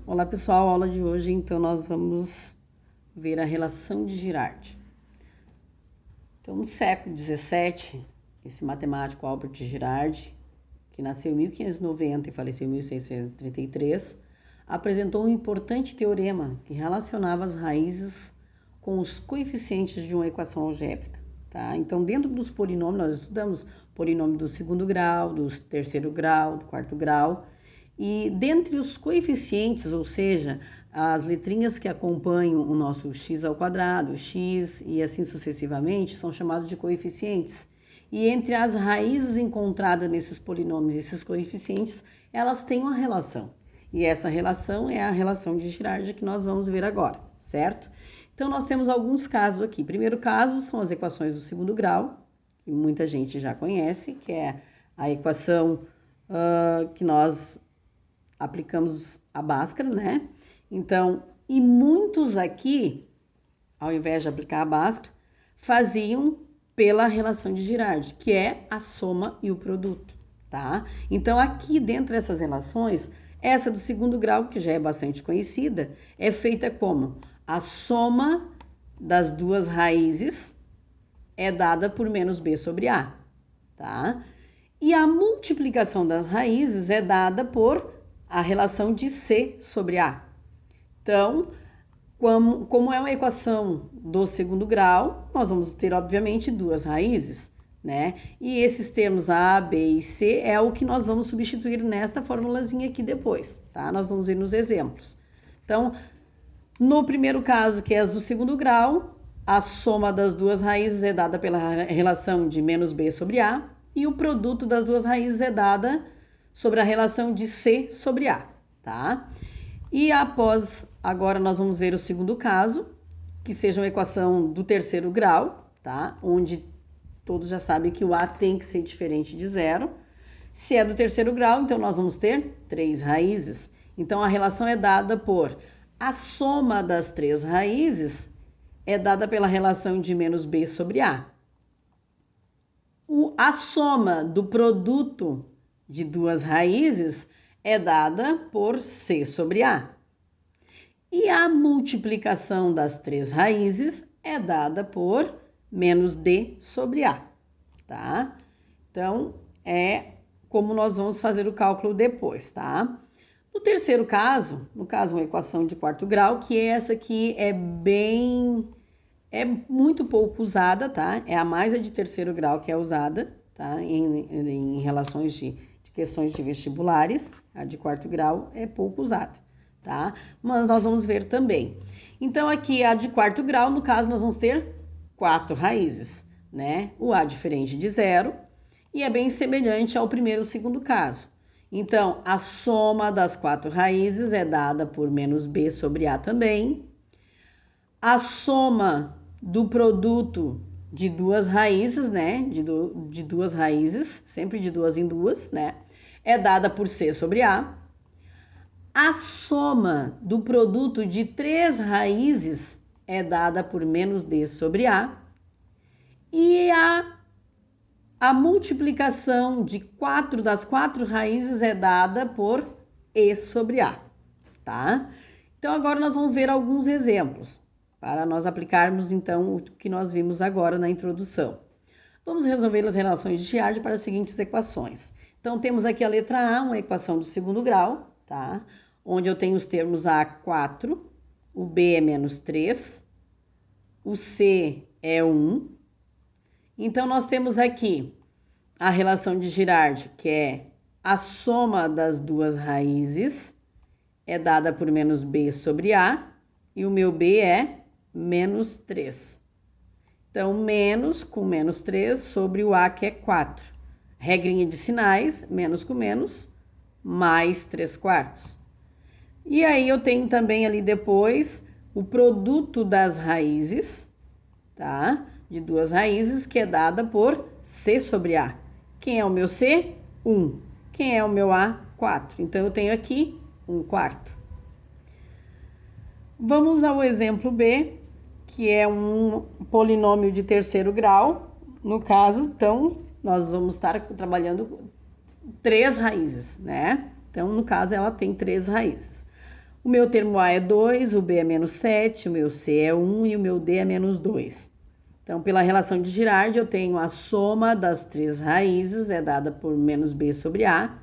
Olá pessoal, aula de hoje, então nós vamos ver a relação de Girardi. Então, no século XVII, esse matemático Albert Girardi, que nasceu em 1590 e faleceu em 1633, apresentou um importante teorema que relacionava as raízes com os coeficientes de uma equação algébrica. Tá? Então, dentro dos polinômios, nós estudamos polinômio do segundo grau, do terceiro grau, do quarto grau, e dentre os coeficientes, ou seja, as letrinhas que acompanham o nosso x ao quadrado, o x e assim sucessivamente, são chamados de coeficientes. E entre as raízes encontradas nesses polinômios e esses coeficientes, elas têm uma relação. E essa relação é a relação de Girardi que nós vamos ver agora, certo? Então, nós temos alguns casos aqui. Primeiro caso são as equações do segundo grau, que muita gente já conhece, que é a equação que nós aplicamos a Bhaskara, né? Então, e muitos aqui, ao invés de aplicar a Bhaskara, faziam pela relação de Girardi, que é a soma e o produto, tá? Então, aqui dentro dessas relações, essa do segundo grau, que já é bastante conhecida, é feita como a soma das duas raízes é dada por menos b sobre a, tá? E a multiplicação das raízes é dada por a relação de C sobre A. Então, como é uma equação do segundo grau, nós vamos ter, obviamente, duas raízes, né? E esses termos A, B e C é o que nós vamos substituir nesta formulazinha aqui depois, tá? Nós vamos ver nos exemplos. Então, no primeiro caso, que é as do segundo grau, a soma das duas raízes é dada pela relação de menos B sobre A, e o produto das duas raízes é dada sobre a relação de C sobre A, tá? E após, agora nós vamos ver o segundo caso, que seja uma equação do terceiro grau, tá? Onde todos já sabem que o A tem que ser diferente de zero. Se é do terceiro grau, então nós vamos ter três raízes. Então, a relação é dada por a soma das três raízes é dada pela relação de menos B sobre A. A soma do produto de duas raízes é dada por C sobre A. E a multiplicação das três raízes é dada por menos D sobre A, tá? Então, é como nós vamos fazer o cálculo depois, tá? No terceiro caso, no caso uma equação de quarto grau, que essa aqui é muito pouco usada, tá? É a mais a de terceiro grau que é usada, tá? Em relações de questões de vestibulares, a de quarto grau é pouco usada, tá? Mas nós vamos ver também. Então, aqui a de quarto grau, no caso, nós vamos ter quatro raízes, né? O A diferente de zero, e é bem semelhante ao primeiro e segundo caso. Então, a soma das quatro raízes é dada por menos B sobre A também. A soma do produto de duas raízes, né? De duas raízes, sempre de duas em duas, né? É dada por C sobre A. A soma do produto de três raízes é dada por menos D sobre A. E a multiplicação das quatro raízes é dada por E sobre A, tá? Então, agora nós vamos ver alguns exemplos, para nós aplicarmos, então, o que nós vimos agora na introdução. Vamos resolver as relações de Girardi para as seguintes equações. Então, temos aqui a letra A, uma equação do segundo grau, tá? Onde eu tenho os termos A 4, o B é menos 3, o C é 1. Então, nós temos aqui a relação de Girardi, que é a soma das duas raízes, é dada por menos B sobre A, e o meu B é menos 3. Então, menos com menos 3 sobre o A, que é 4. Regrinha de sinais, menos com menos, mais 3 quartos. E aí, eu tenho também ali depois o produto das raízes, tá? De duas raízes, que é dada por C sobre A. Quem é o meu C? 1. Quem é o meu A? 4. Então, eu tenho aqui 1 quarto. Vamos ao exemplo B, que é um polinômio de terceiro grau. No caso, então, nós vamos estar trabalhando três raízes, né? Então, no caso, ela tem três raízes. O meu termo A é 2, o B é menos 7, o meu C é 1 e o meu D é menos 2. Então, pela relação de Girardi, eu tenho a soma das 3 raízes, é dada por menos B sobre A.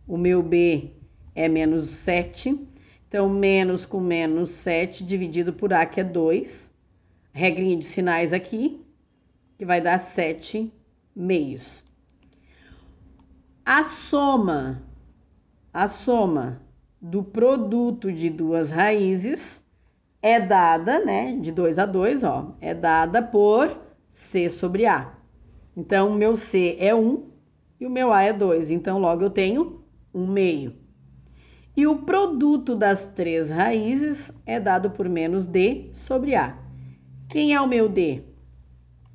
O meu B é menos 7. Então, menos com menos 7 dividido por A, que é 2. Regrinha de sinais aqui, que vai dar 7 meios. A soma do produto de duas raízes é dada, né, de 2 a 2, ó, é dada por C sobre A. Então, o meu C é 1 e o meu A é 2, então logo eu tenho 1 meio. E o produto das 3 raízes é dado por menos D sobre A. Quem é o meu D?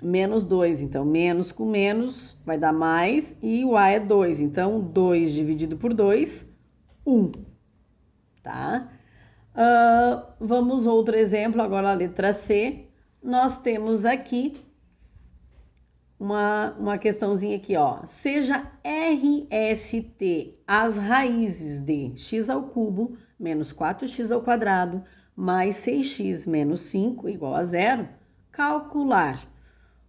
Menos 2, então menos com menos vai dar mais e o A é 2, então 2 dividido por 2, 1, tá? Vamos outro exemplo, agora a letra C. Nós temos aqui uma questãozinha aqui, ó. Seja RST as raízes de x ao cubo menos 4x ao quadrado mais 6x menos 5 igual a 0, calcular.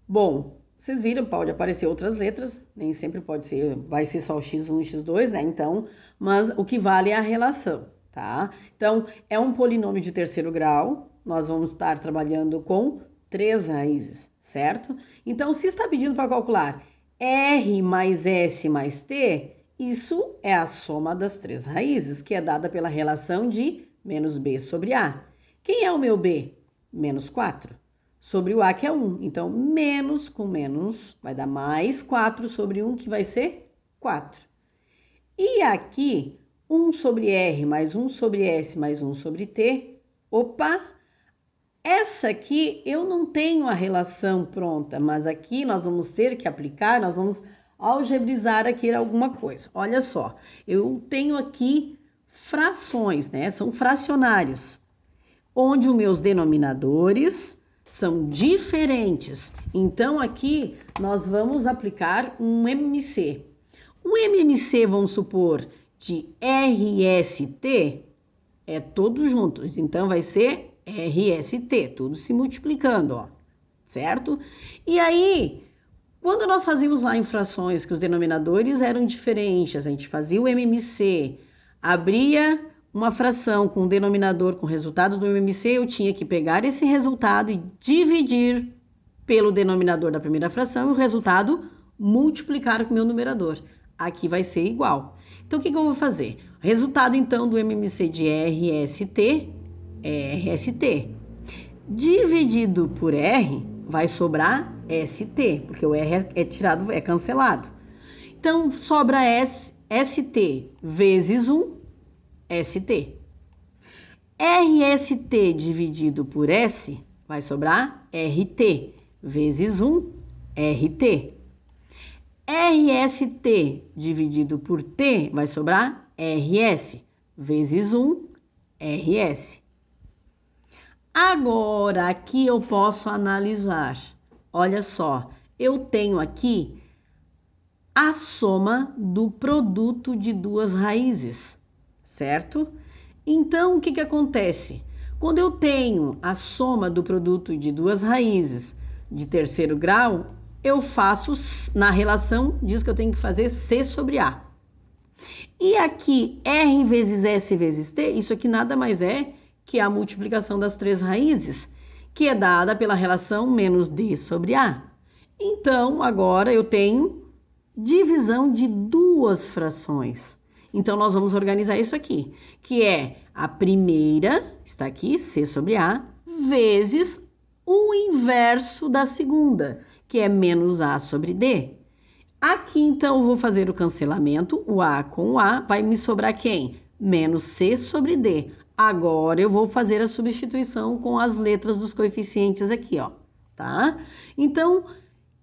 Bom, vocês viram, pode aparecer outras letras, nem sempre pode ser, vai ser só o x1 e x2, né? Então, mas o que vale é a relação, tá? Então, é um polinômio de terceiro grau, nós vamos estar trabalhando com 3 raízes, certo? Então, se está pedindo para calcular R mais S mais T, isso é a soma das 3 raízes, que é dada pela relação de menos B sobre A. Quem é o meu B? Menos 4. Sobre o A, que é 1. Então, menos com menos vai dar mais 4 sobre 1, que vai ser 4. E aqui, 1 sobre R mais 1 sobre S mais 1 sobre T. Opa! Essa aqui eu não tenho a relação pronta, mas aqui nós vamos ter que aplicar, nós vamos algebrizar aqui alguma coisa. Olha só, eu tenho aqui frações, né? São fracionários, onde os meus denominadores são diferentes. Então, aqui nós vamos aplicar um MMC. O MMC, vamos supor, de RST é todos juntos. Então, vai ser RST, tudo se multiplicando, ó, certo? E aí, quando nós fazíamos lá em frações que os denominadores eram diferentes, a gente fazia o MMC, abria uma fração com o denominador com o resultado do MMC, eu tinha que pegar esse resultado e dividir pelo denominador da primeira fração e o resultado multiplicar com o meu numerador. Aqui vai ser igual. Então, o que eu vou fazer? O resultado, então, do MMC de RST é RST. Dividido por R, vai sobrar ST, porque o R é tirado, é cancelado. Então, sobra ST vezes 1, ST. RST dividido por S vai sobrar RT vezes 1, RT. RST dividido por T vai sobrar RS vezes 1, RS. Agora, aqui eu posso analisar. Olha só, eu tenho aqui a soma do produto de duas raízes, certo? Então, o que acontece? Quando eu tenho a soma do produto de duas raízes de terceiro grau, eu faço, na relação, diz que eu tenho que fazer C sobre A. E aqui, R vezes S vezes T, isso aqui nada mais é que a multiplicação das 3 raízes, que é dada pela relação menos D sobre A. Então, agora eu tenho divisão de duas frações. Então, nós vamos organizar isso aqui, que é a primeira, está aqui, C sobre A, vezes o inverso da segunda, que é menos A sobre D. Aqui, então, eu vou fazer o cancelamento, o A com o A, vai me sobrar quem? Menos C sobre D. Agora, eu vou fazer a substituição com as letras dos coeficientes aqui, ó, tá? Então,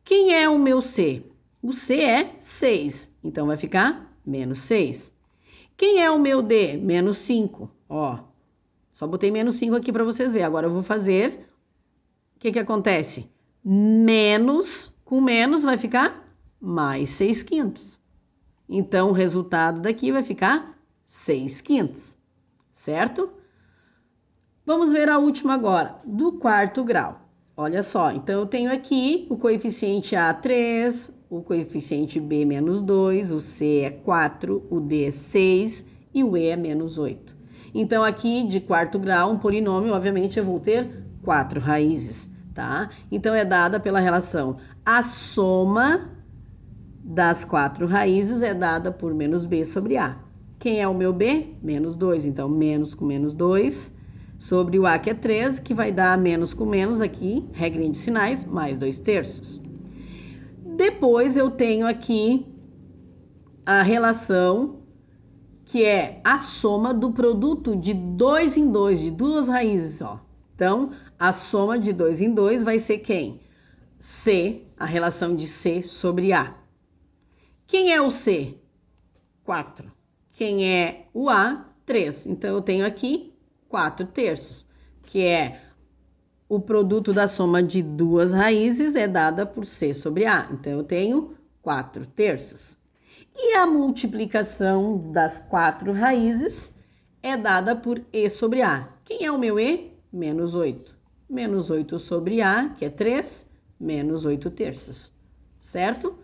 quem é o meu C? O C é 6, então vai ficar menos 6. Quem é o meu D? Menos 5, ó. Só botei menos 5 aqui para vocês verem. Agora eu vou fazer, o que acontece? Menos com menos vai ficar mais 6/5. Então, o resultado daqui vai ficar 6/5, certo? Vamos ver a última agora, do quarto grau. Olha só, então eu tenho aqui o coeficiente A 3, o coeficiente B menos 2, o C é 4, o D é 6 e o E é menos 8. Então aqui de quarto grau, um polinômio, obviamente eu vou ter 4 raízes, tá? Então é dada pela relação a soma das 4 raízes é dada por menos B sobre A. Quem é o meu B? Menos 2, então menos com menos 2 sobre o A, que é 3, que vai dar menos com menos aqui, regrinha de sinais, mais 2/3. Depois eu tenho aqui a relação que é a soma do produto de 2 em 2, de duas raízes, ó. Então, a soma de 2 em 2 vai ser quem? C, a relação de C sobre A. Quem é o C? 4. Quem é o A? 3. Então, eu tenho aqui 4/3, que é o produto da soma de duas raízes é dada por C sobre A. Então, eu tenho 4/3. E a multiplicação das 4 raízes é dada por E sobre A. Quem é o meu E? Menos 8. Menos 8 sobre A, que é 3, menos 8/3. Certo?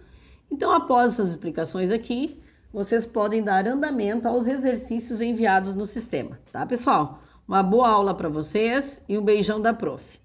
Então, após essas explicações aqui, vocês podem dar andamento aos exercícios enviados no sistema, tá, pessoal? Uma boa aula para vocês e um beijão da prof.